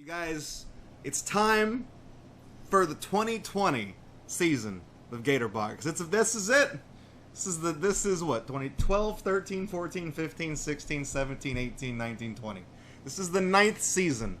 Guys, it's time for the 2020 season of GatorBox. This is it. This is what? 2012, 13, 14, 15, 16, 17, 18, 19, 20. This is the 9th season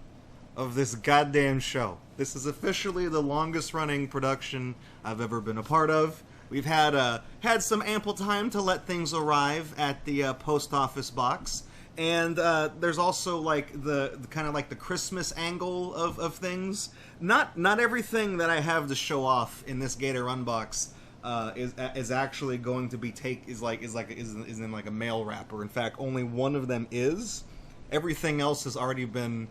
of this goddamn show. This is officially the longest running production I've ever been a part of. We've had some ample time to let things arrive at the post office box. And there's also like the kind of like the Christmas angle of things. Not everything that I have to show off in this GatorUNbox is actually going to be is in like a mail wrapper. In fact, only one of them is. Everything else has already been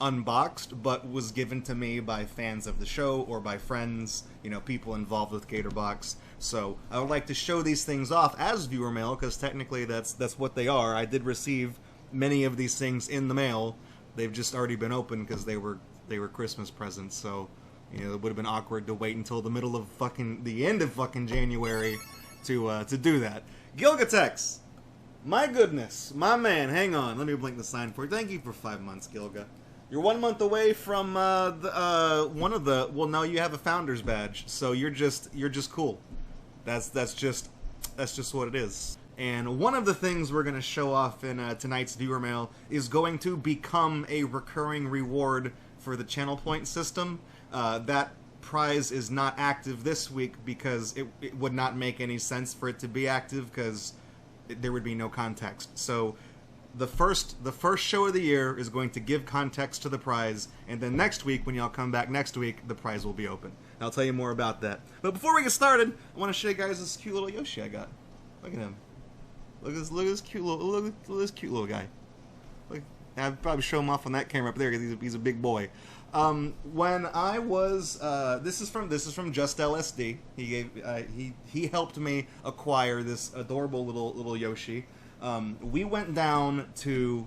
unboxed, but was given to me by fans of the show or by friends, you know, people involved with GatorBox. So I would like to show these things off as viewer mail, because technically that's what they are. I did receive many of these things in the mail. They've just already been opened because they were Christmas presents. So, you know, it would have been awkward to wait until the middle of the end of fucking January to do that. Gilgatex, my goodness, my man. Hang on, let me blink the sign for you. Thank you for 5 months, Gilga. You're 1 month away from well, no, you have a founder's badge, so you're just cool. That's just what it is. And one of the things we're gonna show off in tonight's viewer mail is going to become a recurring reward for the channel point system. That prize is not active this week because it would not make any sense for it to be active because there would be no context. So the first show of the year is going to give context to the prize, and then next week, when y'all come back next week, the prize will be open. I'll tell you more about that. But before we get started, I want to show you guys this cute little Yoshi I got. Look at him. Look at this cute little guy. Look, I'd probably show him off on that camera up there because he's a big boy. When I was this is from Just LSD. He helped me acquire this adorable little Yoshi. We went down to,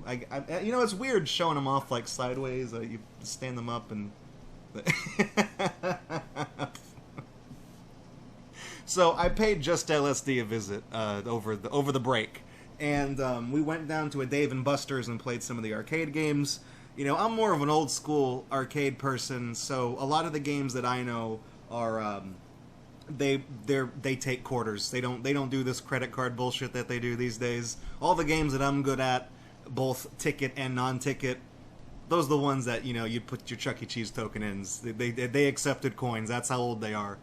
you know, it's weird showing them off like sideways. You stand them up and. So I paid Just LSD a visit over the break, and we went down to a Dave & Buster's and played some of the arcade games. You know, I'm more of an old school arcade person, so a lot of the games that I know are. They take quarters. They don't do this credit card bullshit that they do these days. All the games that I'm good at, both ticket and non-ticket, those are the ones that, you know, you put your Chuck E. Cheese token in. They accepted coins. That's how old they are.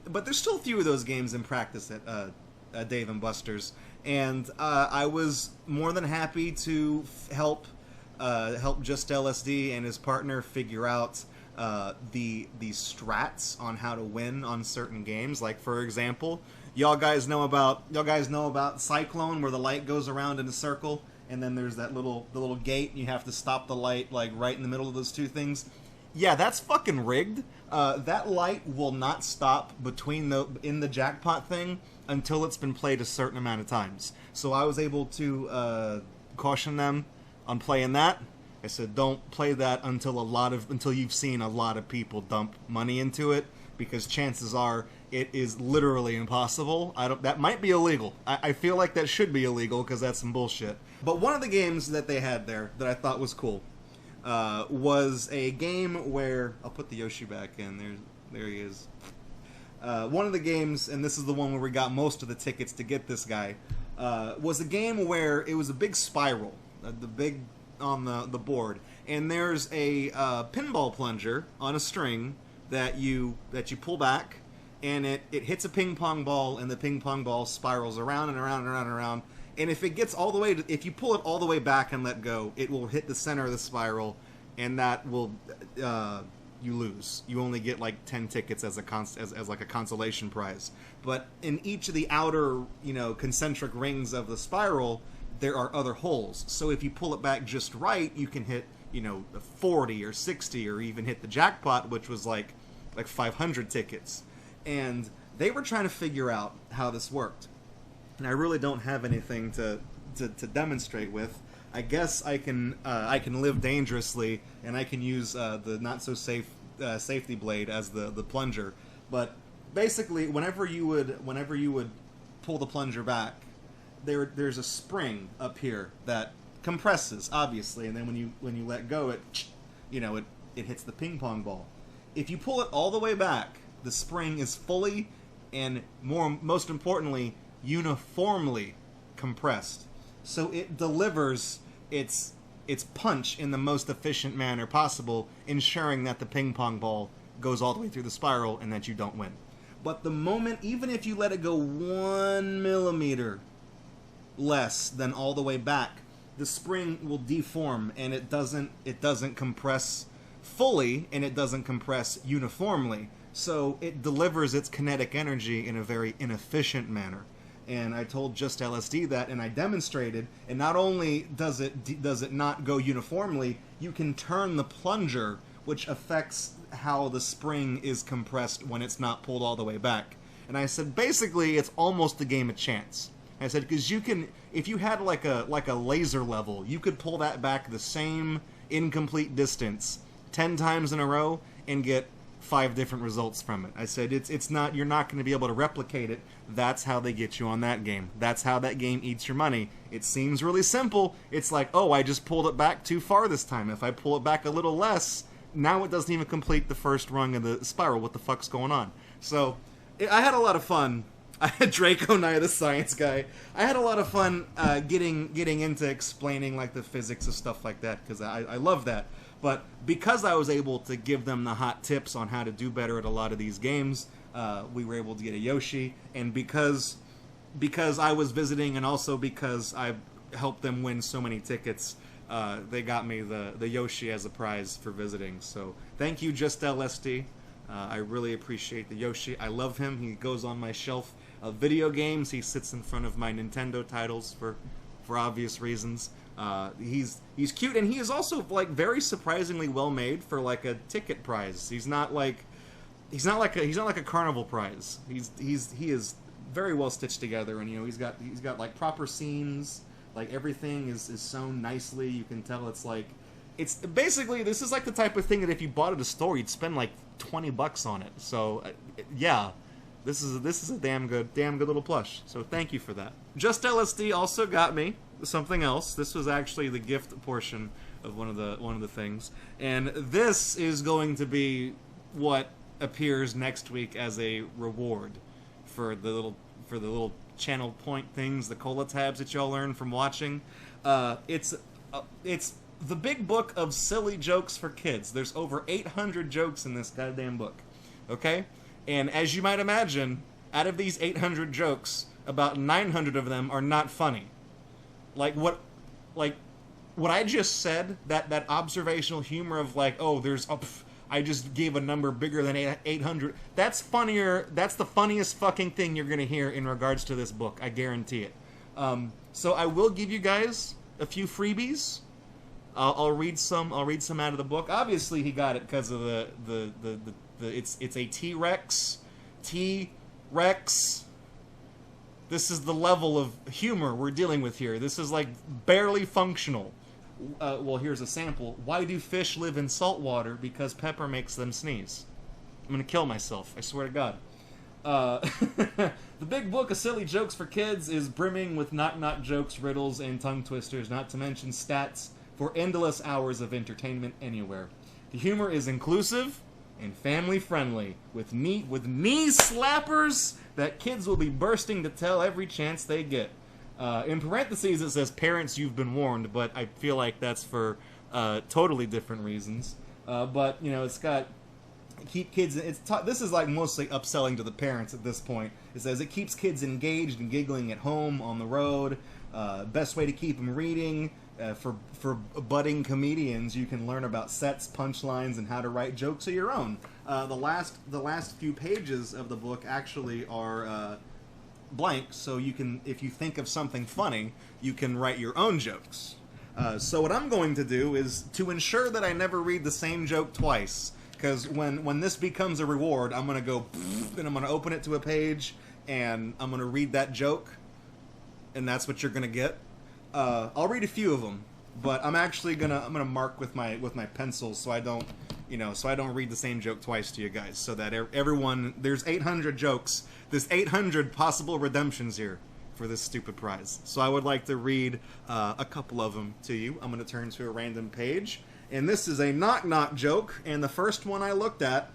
But there's still a few of those games in practice at Dave & Buster's, and I was more than happy to help Just LSD and his partner figure out the strats on how to win on certain games. Like, for example, y'all guys know about Cyclone, where the light goes around in a circle and then there's that little gate and you have to stop the light like right in the middle of those two things. Yeah, that's fucking rigged. That light will not stop in the jackpot thing until it's been played a certain amount of times. So I was able to caution them on playing that. I said, don't play that until you've seen a lot of people dump money into it, because chances are it is literally impossible. That might be illegal. I feel like that should be illegal because that's some bullshit. But one of the games that they had there that I thought was cool was a game where I'll put the Yoshi back in. There he is. One of the games, and this is the one where we got most of the tickets to get this guy, was a game where it was a big spiral, on the board, and there's a pinball plunger on a string that you pull back, and it hits a ping pong ball, and the ping pong ball spirals around and around and around and around. And if it gets all the way if you pull it all the way back and let go, it will hit the center of the spiral, and that will you lose. You only get like 10 tickets as like a consolation prize. But in each of the outer, you know, concentric rings of the spiral, there are other holes. So if you pull it back just right, you can hit, you know, 40 or 60 or even hit the jackpot, which was like 500 tickets. And they were trying to figure out how this worked. And I really don't have anything to demonstrate with. I guess I can live dangerously, and I can use the not so safe safety blade as the plunger. But basically, whenever you would pull the plunger back, there's a spring up here that compresses, obviously, and then when you let go, it you know, it hits the ping pong ball. If you pull it all the way back, the spring is fully and most importantly, uniformly compressed. So it delivers its punch in the most efficient manner possible, ensuring that the ping pong ball goes all the way through the spiral and that you don't win. But the moment, even if you let it go 1 millimeter less than all the way back, the spring will deform and it doesn't compress fully and it doesn't compress uniformly. So it delivers its kinetic energy in a very inefficient manner. And I told Just LSD that, and I demonstrated, and not only does it not go uniformly, you can turn the plunger, which affects how the spring is compressed when it's not pulled all the way back. And I said, basically, it's almost a game of chance. I said, because you can, if you had like a laser level, you could pull that back the same incomplete distance 10 times in a row and get 5 different results from it. I said, it's not, you're not going to be able to replicate it. That's how they get you on that game. That's how that game eats your money. It seems really simple. It's like, oh, I just pulled it back too far this time. If I pull it back a little less, now it doesn't even complete the first rung of the spiral. What the fuck's going on? So, I had a lot of fun. I had Draco and I, the science guy. I had a lot of fun getting into explaining like the physics of stuff like that, because I love that. But because I was able to give them the hot tips on how to do better at a lot of these games, we were able to get a Yoshi. And because I was visiting, and also because I helped them win so many tickets, they got me the Yoshi as a prize for visiting. So thank you, Just LSD. I really appreciate the Yoshi. I love him. He goes on my shelf of video games. He sits in front of my Nintendo titles for obvious reasons. He's cute, and he is also like very surprisingly well made for like a ticket prize. He's not like a carnival prize. He is very well stitched together, and you know he's got like proper seams. Like everything is sewn nicely. You can tell it's basically, this is like the type of thing that if you bought at a store, you'd spend like $20 on it. So yeah, this is a damn good little plush. So thank you for that. Just LSD also got me something else. This was actually the gift portion of one of the things, and this is going to be what appears next week as a reward for the little channel point things, the cola tabs that y'all learn from watching. It's the big book of silly jokes for kids. There's over 800 jokes in this goddamn book. Okay? And as you might imagine, out of these 800 jokes, about 900 of them are not funny. Like what I just said, that observational humor of like, oh, I just gave a number bigger than 800. That's funnier. That's the funniest fucking thing you're gonna hear in regards to this book. I guarantee it. So I will give you guys a few freebies. I'll read some out of the book. Obviously, he got it because of it's a T-Rex. T-Rex. This is the level of humor we're dealing with here. This is like barely functional. Well, here's a sample. Why do fish live in salt water? Because pepper makes them sneeze. I'm gonna kill myself, I swear to God. The big book of silly jokes for kids is brimming with knock-knock jokes, riddles, and tongue twisters, not to mention stats for endless hours of entertainment anywhere. The humor is inclusive and family-friendly, with knee slappers that kids will be bursting to tell every chance they get. In parentheses it says, parents, you've been warned, but I feel like that's for totally different reasons. But, you know, it's got keep kids, this is like mostly upselling to the parents at this point. It says it keeps kids engaged and giggling at home, on the road. Best way to keep them reading. For budding comedians, you can learn about sets, punchlines, and how to write jokes of your own. The last few pages of the book actually are blank, so you can, if you think of something funny, you can write your own jokes. So what I'm going to do is to ensure that I never read the same joke twice, because when this becomes a reward, I'm going to go and I'm going to open it to a page and I'm going to read that joke, and that's what you're going to get. I'll read a few of them, but I'm actually gonna mark with my pencil so I don't read the same joke twice to you guys, so that everyone, there's 800 jokes, there's 800 possible redemptions here for this stupid prize. So I would like to read a couple of them to you. I'm gonna turn to a random page, And this is a knock-knock joke, and the first one I looked at,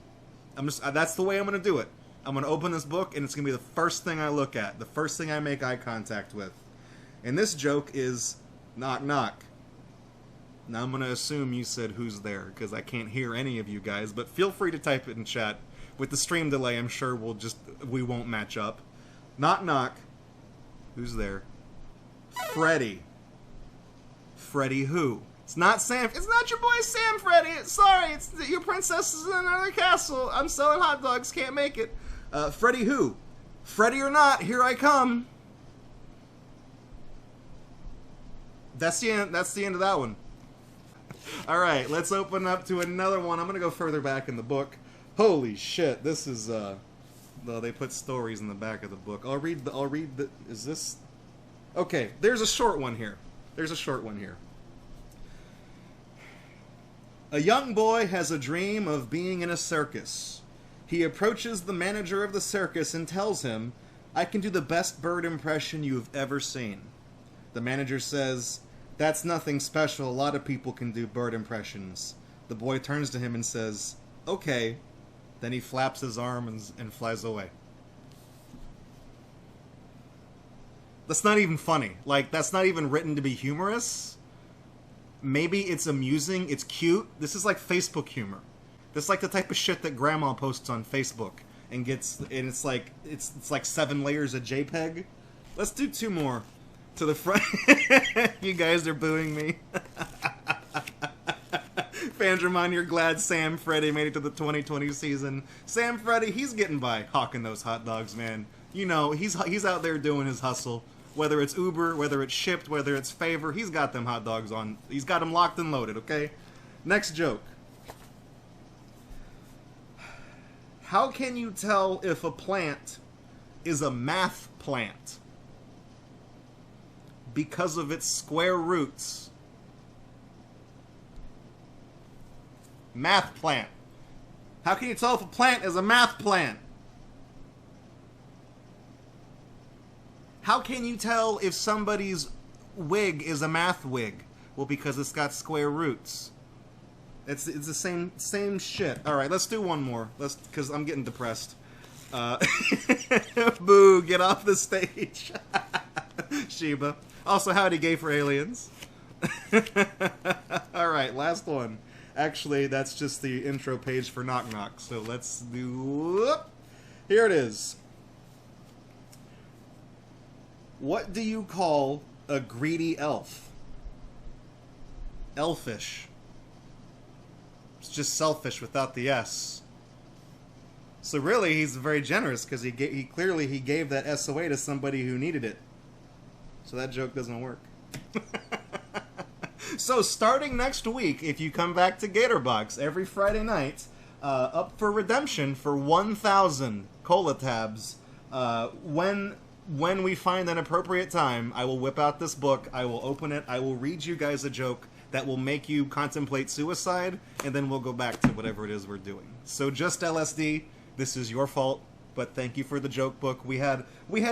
that's the way I'm going to do it. I'm going to open this book, and it's going to be the first thing I look at, the first thing I make eye contact with. And this joke is knock-knock. Now I'm going to assume you said who's there, because I can't hear any of you guys, but feel free to type it in chat. With the stream delay, I'm sure we won't match up. Knock-knock. Who's there? Freddy. Freddy who? It's not Sam. It's not your boy Sam, Freddy. Sorry, your princess is in another castle. I'm selling hot dogs. Can't make it. Freddy who? Freddy or not, here I come. That's the end. That's the end of that one. All right, let's open up to another one. I'm gonna go further back in the book. Holy shit! This is Well, they put stories in the back of the book. I'll read the. Is this? Okay, there's a short one here. There's a short one here. A young boy has a dream of being in a circus. He approaches the manager of the circus and tells him, "I can do the best bird impression you've ever seen." The manager says, "That's nothing special. A lot of people can do bird impressions." The boy turns to him and says, "Okay." Then he flaps his arms and flies away. That's not even funny. Like, that's not even written to be humorous. Maybe it's amusing, it's cute. This is like Facebook humor. This is like the type of shit that grandma posts on Facebook and it's like 7 layers of JPEG. Let's do 2 more to the front. You guys are booing me. Fandramon, you're glad Sam Freddy made it to the 2020 season. Sam Freddy, he's getting by hawking those hot dogs, man. You know, he's out there doing his hustle. Whether it's Uber, whether it's Shipped, whether it's Favor, he's got them hot dogs on. He's got them locked and loaded, okay? Next joke. How can you tell if a plant is a math plant? Because of its square roots. Math plant. How can you tell if a plant is a math plant? How can you tell if somebody's wig is a math wig? Well, because it's got square roots. It's the same shit. All right, let's do one more. Because I'm getting depressed. Boo! Get off the stage, Sheba. Also, howdy, gay for aliens. All right, last one. Actually, that's just the intro page for Knock Knock. So let's do. Here it is. What do you call a greedy elf? Elfish. It's just selfish without the S. So really, he's very generous because he clearly gave that S away to somebody who needed it. So that joke doesn't work. So starting next week, if you come back to GatorBox every Friday night, up for redemption for 1,000 cola tabs. When we find an appropriate time, I will whip out this book, I will open it, I will read you guys a joke that will make you contemplate suicide, and then we'll go back to whatever it is we're doing. So just LSD, this is your fault, but thank you for the joke book. We had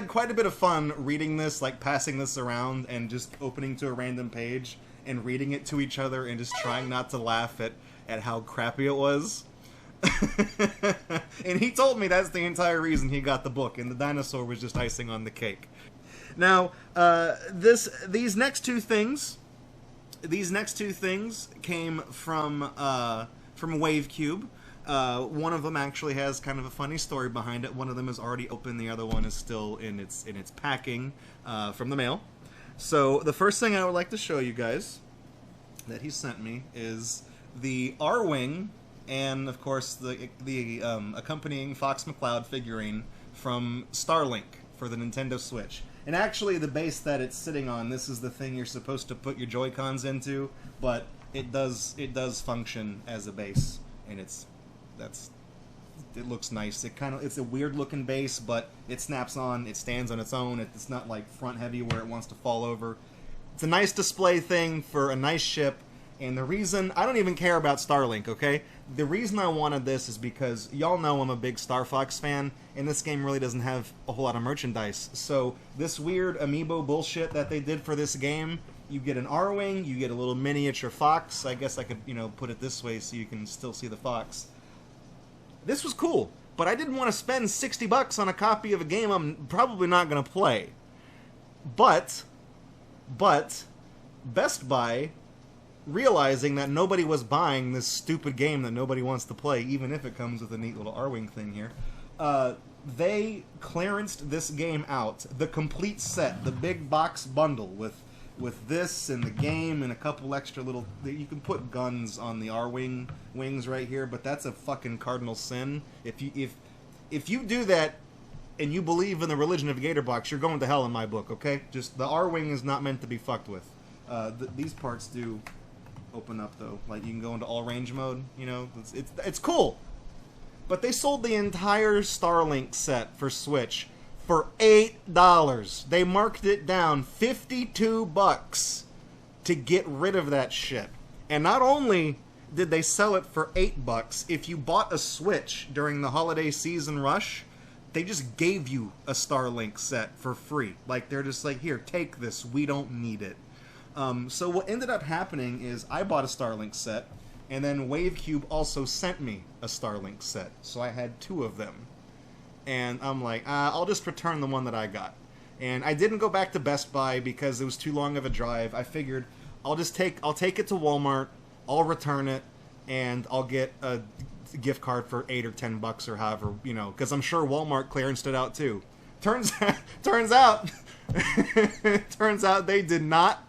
quite a bit of fun reading this, like passing this around and just opening to a random page and reading it to each other and just trying not to laugh at how crappy it was. And he told me that's the entire reason he got the book, and the dinosaur was just icing on the cake. Now, these next two things came from Wavecube. One of them actually has kind of a funny story behind it. One of them is already open. The other one is still in its packing from the mail. So the first thing I would like to show you guys that he sent me is the R-Wing and, of course, the accompanying Fox McCloud figurine from Starlink for the Nintendo Switch. And actually, the base that it's sitting on, this is the thing you're supposed to put your Joy-Cons into, but it does function as a base, and it looks nice. It's a weird looking base, but it snaps on, it stands on its own. It's not like front heavy where it wants to fall over. It's a nice display thing for a nice ship. And the reason, I don't even care about Starlink, okay? The reason I wanted this is because y'all know I'm a big Star Fox fan, and this game really doesn't have a whole lot of merchandise. So this weird amiibo bullshit that they did for this game You get an R-Wing, you get a little miniature fox. I guess I could, put it this way so you can still see the fox. This was cool, but I didn't want to spend $60 on a copy of a game I'm probably not going to play. But, Best Buy, realizing that nobody was buying this stupid game that nobody wants to play, even if it comes with a neat little R-Wing thing here, they clearanced this game out. The complete set, the big box bundle with this and the game and a couple extra little... You can put guns on the R-Wing wings right here, but that's a fucking cardinal sin. If you do that and you believe in the religion of Gatorbox, you're going to hell in my book, okay? Just the R-Wing is not meant to be fucked with. These parts do open up, though. Like, you can go into all range mode, It's cool! But they sold the entire Starlink set for Switch for $8. They marked it down $52 to get rid of that shit. And not only did they sell it for $8, if you bought a Switch during the holiday season rush, they just gave you a Starlink set for free. Like, they're just like, here, take this. We don't need it. So what ended up happening is I bought a Starlink set, and then Wavecube also sent me a Starlink set. So I had 2 of them. And I'm like, I'll just return the one that I got. And I didn't go back to Best Buy because it was too long of a drive. I figured I'll take it to Walmart, I'll return it, and I'll get a gift card for $8 or $10 or however, because I'm sure Walmart clearanced it out too. Turns out they did not.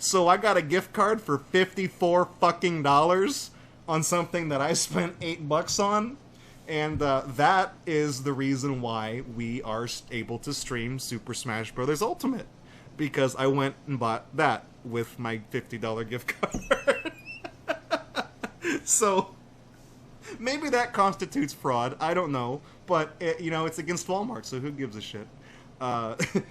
So I got a gift card for $54 fucking on something that I spent $8 on. And that is the reason why we are able to stream Super Smash Bros. Ultimate. Because I went and bought that with my $50 gift card. So, maybe that constitutes fraud. I don't know. But, it's against Walmart, so who gives a shit?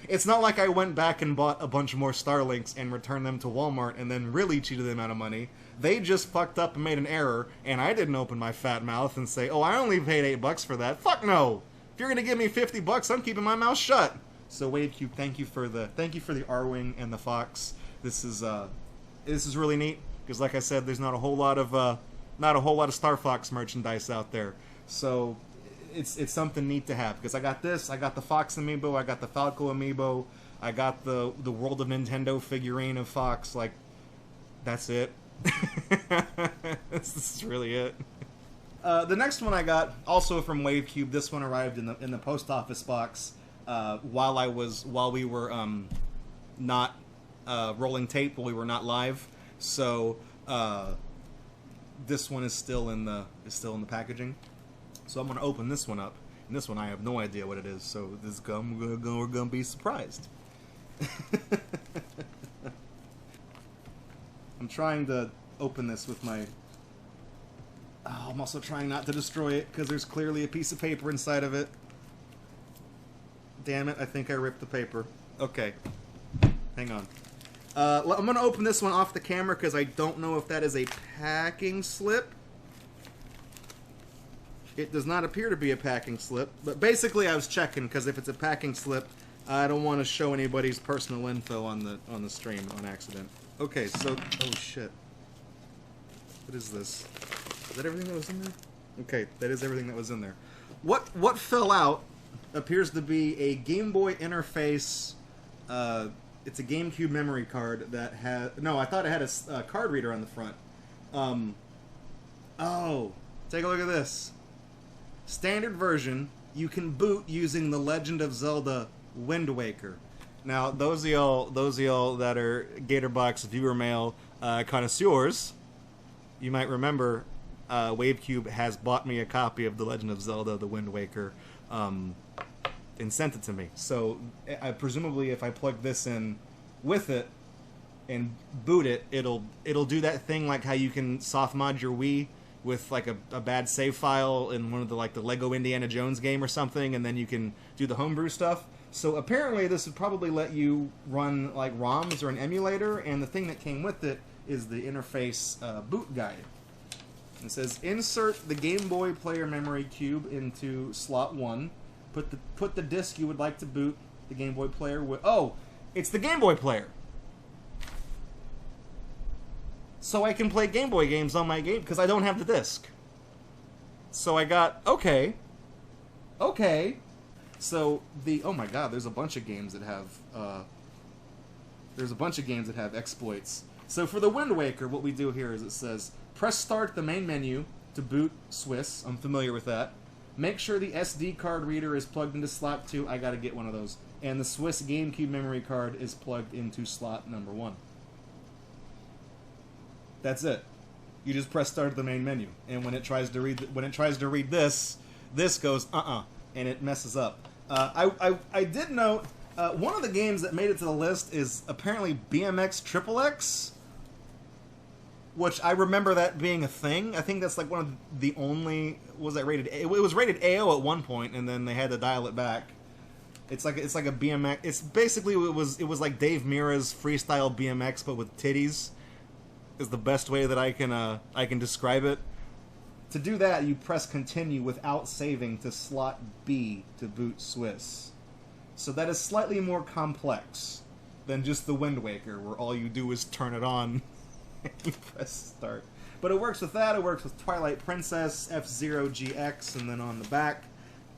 It's not like I went back and bought a bunch more Starlinks and returned them to Walmart and then really cheated them out of money. They just fucked up and made an error, and I didn't open my fat mouth and say, oh, I only paid $8 for that. Fuck no! If you're gonna give me $50, I'm keeping my mouth shut. So Wavecube, thank you for the R-Wing and the Fox. This is really neat because, like I said, there's not a whole lot of Star Fox merchandise out there. So it's something neat to have because I got this, I got the Fox amiibo, I got the Falco amiibo, I got the World of Nintendo figurine of Fox. Like, that's it. This is really it. The next one I got, also from Wavecube. This one arrived in the post office box while we were not rolling tape, while we were not live. So this one is still in the packaging. So I'm gonna open this one up, and this one I have no idea what it is. So we're gonna be surprised. I'm trying to open this with my... Oh, I'm also trying not to destroy it, because there's clearly a piece of paper inside of it. Damn it, I think I ripped the paper. Okay. Hang on. I'm going to open this one off the camera, because I don't know if that is a packing slip. It does not appear to be a packing slip, but basically I was checking, because if it's a packing slip, I don't want to show anybody's personal info on the stream on accident. Okay, so... Oh, shit. What is this? Is that everything that was in there? Okay, that is everything that was in there. What fell out appears to be a Game Boy interface... it's a GameCube memory card that had... No, I thought it had a card reader on the front. Oh, take a look at this. Standard version, you can boot using The Legend of Zelda Wind Waker. Now, those of y'all that are Gatorbox viewer mail connoisseurs, you might remember Wavecube has bought me a copy of The Legend of Zelda: The Wind Waker and sent it to me. So, presumably, if I plug this in with it and boot it, it'll do that thing like how you can soft mod your Wii with like a bad save file in one of the Lego Indiana Jones game or something, and then you can do the homebrew stuff. So apparently this would probably let you run like ROMs or an emulator, and the thing that came with it is the interface boot guide. It says, insert the Game Boy Player memory cube into slot 1. Put the disc you would like to boot the Game Boy Player with. Oh, it's the Game Boy Player. so I can play Game Boy games on my game, because I don't have the disc. So I got, okay. So oh my god, there's a bunch of games that have, exploits. So for the Wind Waker, what we do here is it says, press start the main menu to boot Swiss. I'm familiar with that. Make sure the SD card reader is plugged into slot 2. I gotta get one of those. And the Swiss GameCube memory card is plugged into slot number 1. That's it. You just press start the main menu, and when it tries to read this goes and it messes up. I did note one of the games that made it to the list is apparently BMX XXX, which I remember that being a thing. I think that's like one of the only rated. It was rated AO at one point, and then they had to dial it back. It's like a BMX. It's basically it was like Dave Mirra's freestyle BMX, but with titties. Is the best way that I can describe it. To do that, you press continue without saving to slot B to boot Swiss. So that is slightly more complex than just the Wind Waker, where all you do is turn it on and you press start. But it works with that. It works with Twilight Princess, F-Zero GX, and then on the back,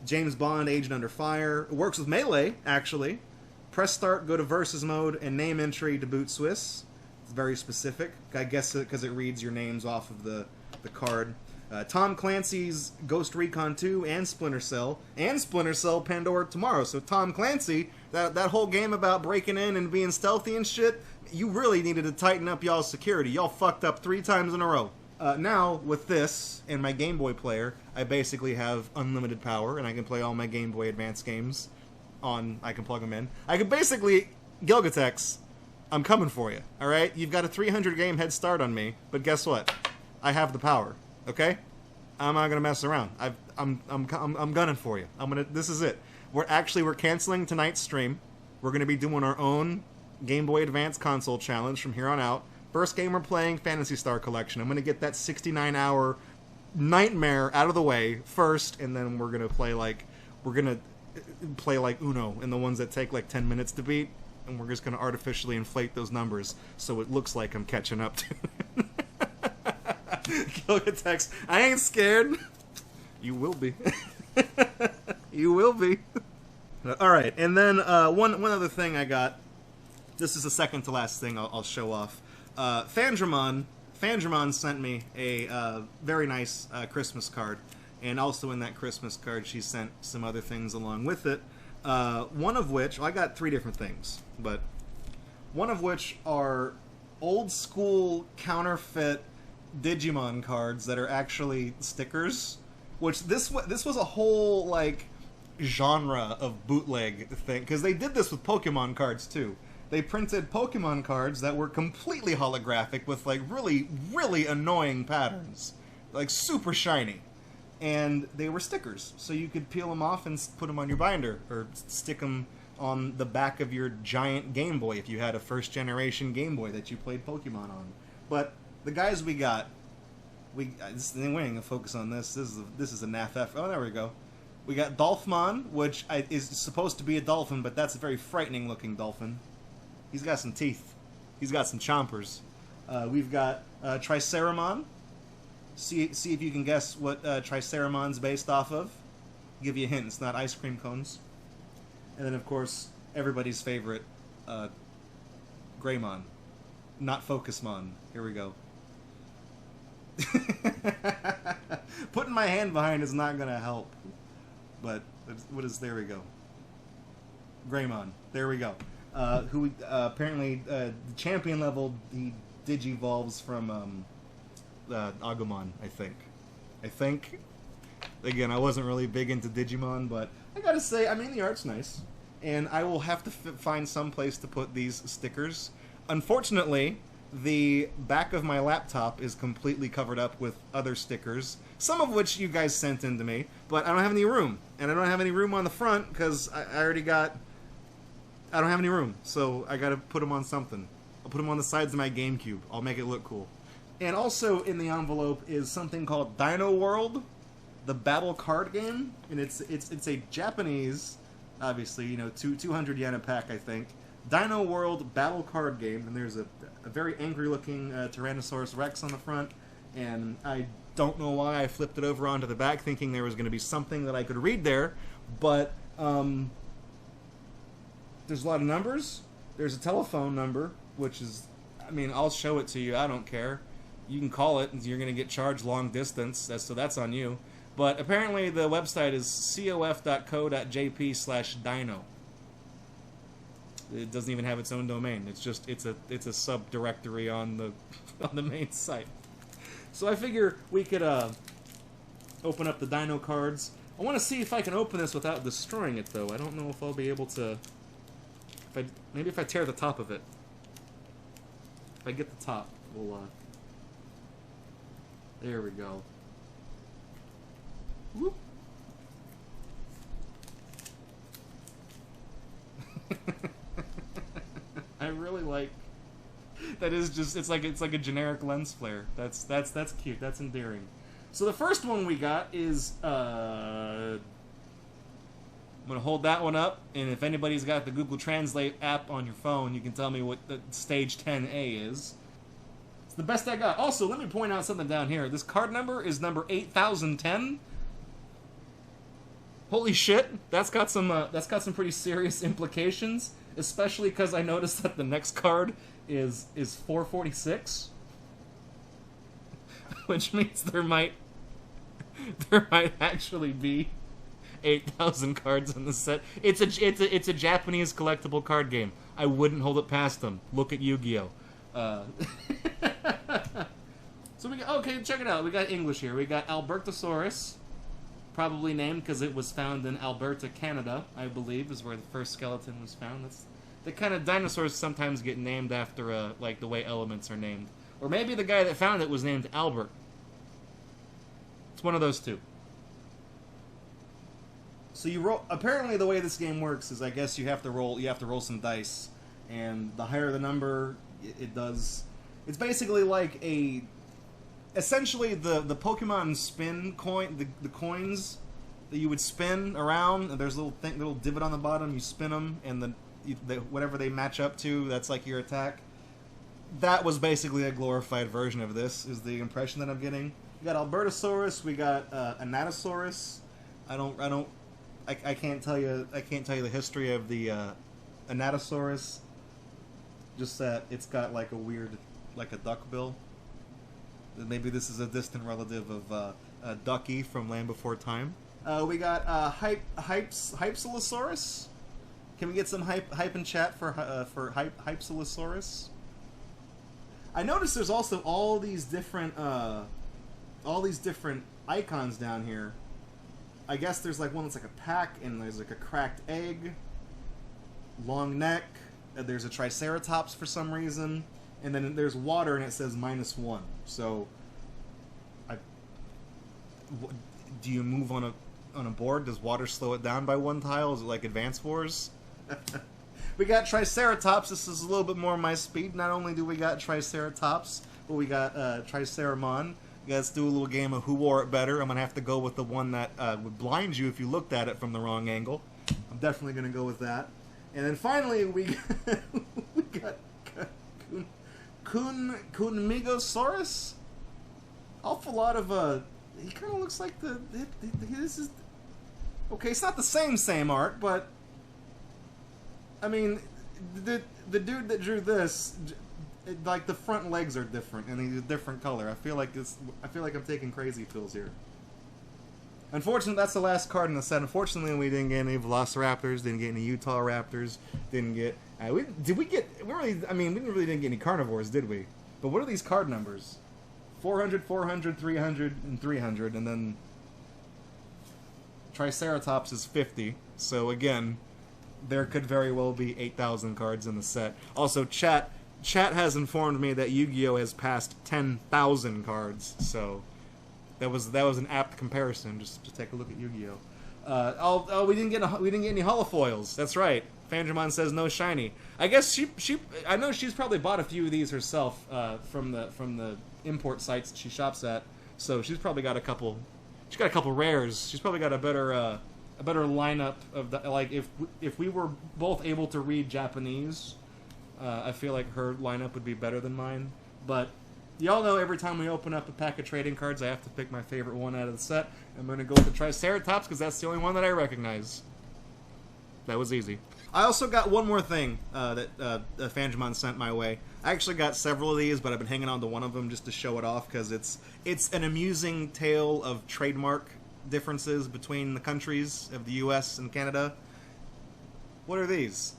James Bond, Agent Under Fire. It works with Melee, actually. Press start, go to versus mode, and name entry to boot Swiss. It's very specific, I guess, because it reads your names off of the card. Tom Clancy's Ghost Recon 2 and Splinter Cell Pandora Tomorrow. So Tom Clancy, that whole game about breaking in and being stealthy and shit, you really needed to tighten up y'all's security. Y'all fucked up 3 times in a row. Now, with this and my Game Boy Player, I basically have unlimited power, and I can play all my Game Boy Advance games I can plug them in. I can basically, Gilgatex, I'm coming for you, alright? You've got a 300 game head start on me, but guess what? I have the power, okay? I'm not gonna mess around. I'm gunning for you. This is it. We're canceling tonight's stream. We're gonna be doing our own Game Boy Advance console challenge from here on out. First game we're playing, Phantasy Star Collection. I'm gonna get that 69-hour nightmare out of the way first, and then we're gonna play like Uno, and the ones that take like 10 minutes to beat. And we're just going to artificially inflate those numbers so it looks like I'm catching up to Gilgatex, I ain't scared. You will be. You will be. Alright, and then one other thing I got. This is the second to last thing I'll show off. Fandramon sent me a very nice Christmas card. And also in that Christmas card she sent some other things along with it. One of which, I got 3 different things, but one of which are old school counterfeit Digimon cards that are actually stickers, which this was a whole, like, genre of bootleg thing, because they did this with Pokemon cards, too. They printed Pokemon cards that were completely holographic with, like, really, really annoying patterns. Like, super shiny. And they were stickers, so you could peel them off and put them on your binder, or stick them on the back of your giant Game Boy if you had a first-generation Game Boy that you played Pokemon on. But the guys we got, we ain't gonna focus on this. This is a NAF. Oh, there we go. We got Dolphmon, which is supposed to be a dolphin, but that's a very frightening-looking dolphin. He's got some teeth. He's got some chompers. We've got Triceramon. See if you can guess what Triceramon's based off of. I'll give you a hint, it's not ice cream cones. And then, of course, everybody's favorite, Greymon. Not Focusmon. Here we go. Putting my hand behind is not going to help. But, there we go. Greymon. There we go. Who, apparently, champion level, he digivolves from, Agumon, I think. Again, I wasn't really big into Digimon, but I gotta say, I mean, the art's nice. And I will have to find some place to put these stickers. Unfortunately, the back of my laptop is completely covered up with other stickers, some of which you guys sent in to me, but I don't have any room. And I don't have any room on the front, because I don't have any room, so I gotta put them on something. I'll put them on the sides of my Gamecube. I'll make it look cool. And also in the envelope is something called Dino World, the battle card game, and it's a Japanese, obviously, 200 yen a pack, I think, Dino World battle card game, and there's a very angry-looking Tyrannosaurus Rex on the front, and I don't know why I flipped it over onto the back thinking there was going to be something that I could read there, but there's a lot of numbers. There's a telephone number, which is, I mean, I'll show it to you. I don't care. You can call it, and you're going to get charged long distance, so that's on you. But apparently the website is cof.co.jp/dino. It doesn't even have its own domain. It's just it's a subdirectory on the main site. So I figure we could open up the Dino cards. I want to see if I can open this without destroying it, though. I don't know if I'll be able to. Maybe if I tear the top of it. If I get the top, we'll. There we go. Whoop. I really like. That is just it's like a generic lens flare. That's cute. That's endearing. So the first one we got is I'm gonna hold that one up, and if anybody's got the Google Translate app on your phone, you can tell me what the stage 10A is. It's the best I got. Also, let me point out something down here. This card number is number 8010. Holy shit! That's got some pretty serious implications, especially because I noticed that the next card is 446, which means there might actually be 8,000 cards in the set. It's a Japanese collectible card game. I wouldn't hold it past them. Look at Yu-Gi-Oh. So we got, okay, check it out. We got English here. We got Albertosaurus, probably named because it was found in Alberta, Canada, I believe, is where the first skeleton was found. That's the kind of dinosaurs sometimes get named after like the way elements are named, or maybe the guy that found it was named Albert. It's one of those two. So you roll. Apparently, the way this game works is, I guess you have to roll some dice, and the higher the number, it does. It's basically like essentially the Pokemon spin coin, the coins that you would spin around. And there's a little divot on the bottom. You spin them, and whatever they match up to, that's like your attack. That was basically a glorified version of this. Is the impression that I'm getting. We got Albertosaurus. We got Anatosaurus. I can't tell you the history of the Anatosaurus. Just that it's got like a weird, like a duck bill. Maybe this is a distant relative of Ducky from Land Before Time. We got Hypsilosaurus. Can we get some hype in chat for Hypsilosaurus? I noticed there's also all these different icons down here. I guess there's like one that's like a pack, and there's like a cracked egg, long neck. There's a Triceratops for some reason, and then there's water, and it says -1. So, do you move on a board? Does water slow it down by one tile? Is it like Advance Wars? We got Triceratops. This is a little bit more my speed. Not only do we got Triceratops, but we got Triceramon. Let's do a little game of who wore it better. I'm going to have to go with the one that would blind you if you looked at it from the wrong angle. I'm definitely going to go with that. And then finally, we got Kunmigosaurus. Awful lot of he kind of looks like this is okay. It's not the same art, but I mean, the dude that drew this, like the front legs are different and he's a different color. I feel like I'm taking crazy pills here. Unfortunately, that's the last card in the set. Unfortunately, we didn't get any Velociraptors, didn't get any Utah Raptors, didn't get. We didn't really get any carnivores, did we? But what are these card numbers? 400, 400, 300, and 300, and then Triceratops is 50. So again, there could very well be 8,000 cards in the set. Also, chat has informed me that Yu-Gi-Oh has passed 10,000 cards. So that was an apt comparison. Just to take a look at Yu-Gi-Oh. We didn't get any holofoils. That's right. Fandramon says no shiny. I guess I know she's probably bought a few of these herself from the import sites that she shops at. So she's probably got a couple. She's got a couple rares. She's probably got a better lineup of the, like, if we were both able to read Japanese, I feel like her lineup would be better than mine. But y'all know every time we open up a pack of trading cards, I have to pick my favorite one out of the set. I'm going to go with the Triceratops because that's the only one that I recognize. That was easy. I also got one more thing that Fangemon sent my way. I actually got several of these, but I've been hanging on to one of them just to show it off because it's an amusing tale of trademark differences between the countries of the U.S. and Canada. What are these?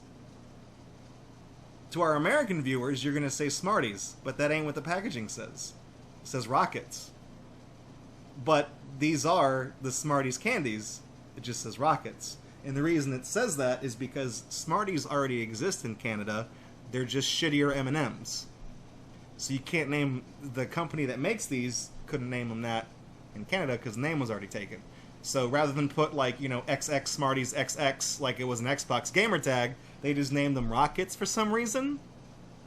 To our American viewers, you're going to say Smarties, but that ain't what the packaging says. It says Rockets. But these are the Smarties candies. It just says Rockets. And the reason it says that is because Smarties already exist in Canada. They're just shittier M&Ms. So you can't name... The company that makes these couldn't name them that in Canada because the name was already taken. So rather than put, like, you know, XX Smarties XX like it was an Xbox gamer tag, they just named them Rockets for some reason.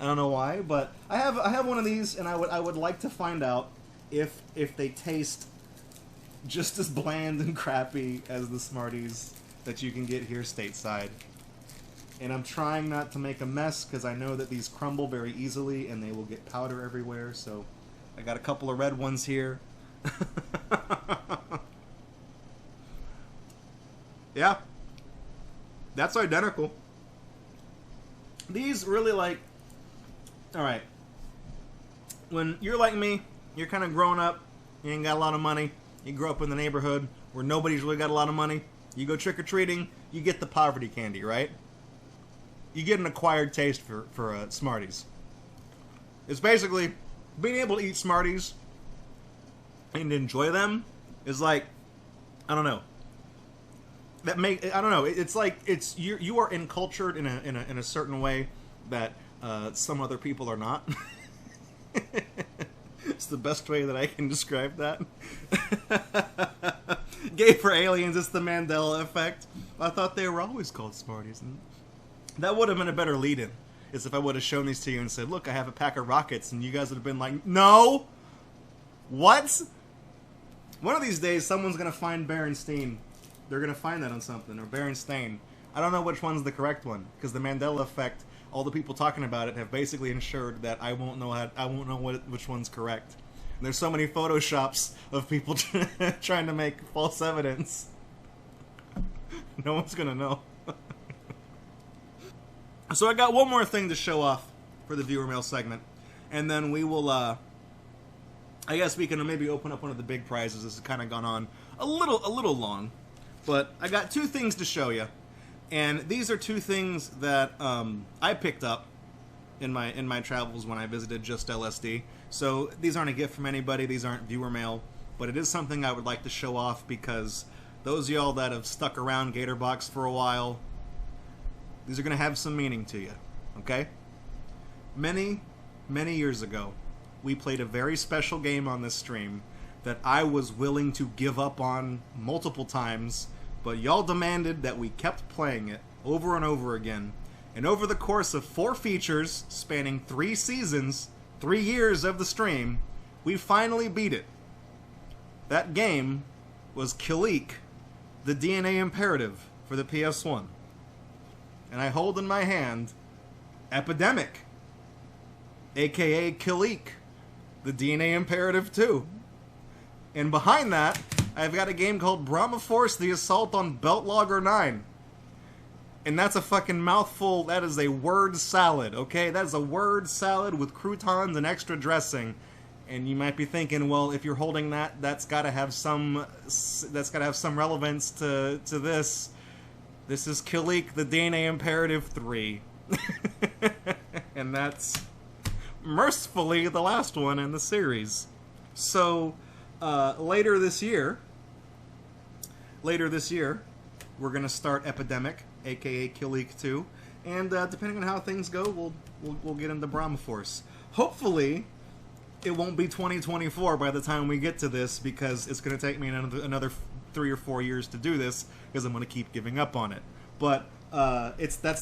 I don't know why, but I have one of these, and I would like to find out if they taste just as bland and crappy as the Smarties that you can get here stateside. And I'm trying not to make a mess because I know that these crumble very easily and they will get powder everywhere, so I got a couple of red ones here. Yeah. That's identical. These really, like... Alright. When you're like me, you're kind of growing up, you ain't got a lot of money, you grew up in the neighborhood where nobody's really got a lot of money, you go trick-or-treating, you get the poverty candy, right? You get an acquired taste for Smarties. It's basically, being able to eat Smarties and enjoy them is like, I don't know. I don't know. It's like you are encultured in a certain way that some other people are not. It's the best way that I can describe that. Gay for aliens, it's the Mandela effect. I thought they were always called Smarties. And that would have been a better lead-in, is if I would have shown these to you and said, look, I have a pack of Rockets, and you guys would have been like, no! What? One of these days, someone's going to find Berenstain. They're going to find that on something, or Berenstain. I don't know which one's the correct one, because the Mandela effect, all the people talking about it have basically ensured that I won't know which one's correct. And there's so many photoshops of people trying to make false evidence. No one's gonna know. So I got one more thing to show off for the viewer mail segment, and then we will, I guess we can maybe open up one of the big prizes. This has kind of gone on a little long, but I got two things to show you. And these are two things that I picked up in my travels when I visited Just LSD. So these aren't a gift from anybody. These aren't viewer mail. But it is something I would like to show off because those of y'all that have stuck around GatorBox for a while, these are going to have some meaning to you. Okay? Many, many years ago, we played a very special game on this stream that I was willing to give up on multiple times, but y'all demanded that we kept playing it over and over again. And over the course of 4 features, spanning 3 seasons, 3 years of the stream, we finally beat it. That game was Kilik, the DNA Imperative for the PS1. And I hold in my hand Epidemic, aka Kilik, the DNA Imperative 2. And behind that, I've got a game called Brahma Force, The Assault on Belt Logger 9. And that's a fucking mouthful. That is a word salad, okay? That is a word salad with croutons and extra dressing. And you might be thinking, well, if you're holding that, that's got to have some relevance to this. This is Kilik, the DNA Imperative 3. And that's mercifully the last one in the series. So later this year, we're gonna start Epidemic, aka Kilik 2, and depending on how things go, we'll get into Brahma Force. Hopefully, it won't be 2024 by the time we get to this, because it's gonna take me another 3 or 4 years to do this, because I'm gonna keep giving up on it. But it's the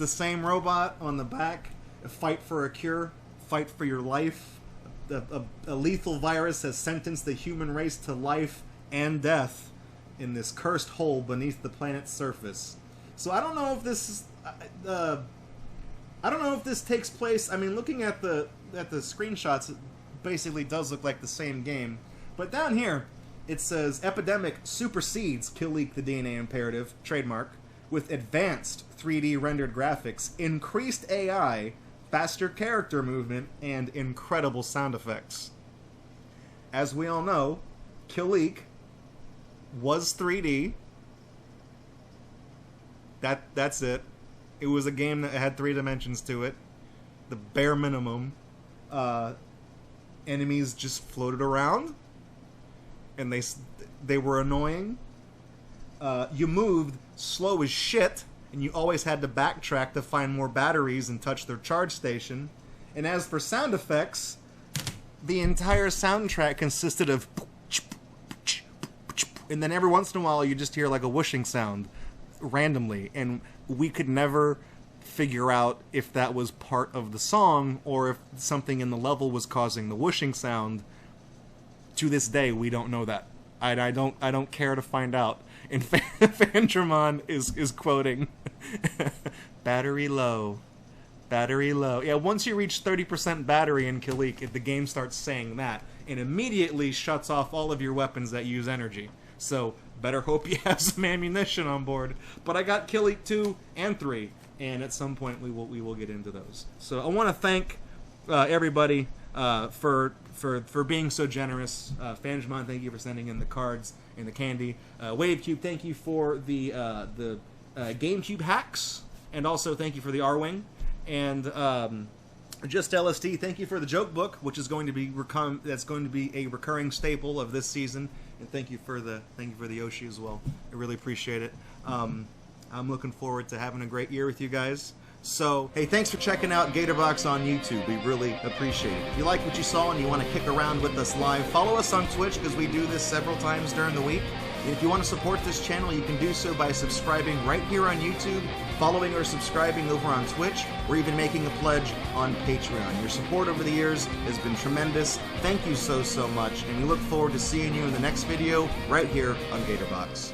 same robot on the back. Fight for a cure, fight for your life. A lethal virus has sentenced the human race to life and death. in this cursed hole beneath the planet's surface. So I don't know if this is, I don't know if this takes place. I mean, looking at the screenshots, it basically does look like the same game. But down here, it says Epidemic supersedes Kill Leak the DNA Imperative trademark with advanced 3D rendered graphics, increased AI, faster character movement, and incredible sound effects. As we all know, Kill Leak was 3D. That's it. It was a game that had 3 dimensions to it. The bare minimum. Enemies just floated around, and they were annoying. You moved slow as shit, and you always had to backtrack to find more batteries and touch their charge station. And as for sound effects, the entire soundtrack consisted of, and then every once in a while you just hear like a whooshing sound randomly, and we could never figure out if that was part of the song or if something in the level was causing the whooshing sound. To this day, we don't know that. I don't care to find out. And Fandramon is quoting, "Battery low, battery low." Yeah, once you reach 30% battery in Kill Leak, the game starts saying that, and immediately shuts off all of your weapons that use energy. So better hope you have some ammunition on board. But I got Kill Leak 2 and 3, and at some point we will get into those. So I want to thank everybody for being so generous. Fandramon, thank you for sending in the cards and the candy. Wavecube, thank you for the Gamecube hacks, and also thank you for the R-Wing. And Just LSD, thank you for the joke book, which is going to be that's going to be a recurring staple of this season. And thank you for the Yoshi as well. I really appreciate it. I'm looking forward to having a great year with you guys. So, hey, thanks for checking out GatorBox on YouTube. We really appreciate it. If you like what you saw and you want to kick around with us live, follow us on Twitch, because we do this several times during the week. And if you want to support this channel, you can do so by subscribing right here on YouTube, following or subscribing over on Twitch, or even making a pledge on Patreon. Your support over the years has been tremendous. Thank you so much, and we look forward to seeing you in the next video right here on GatorBox.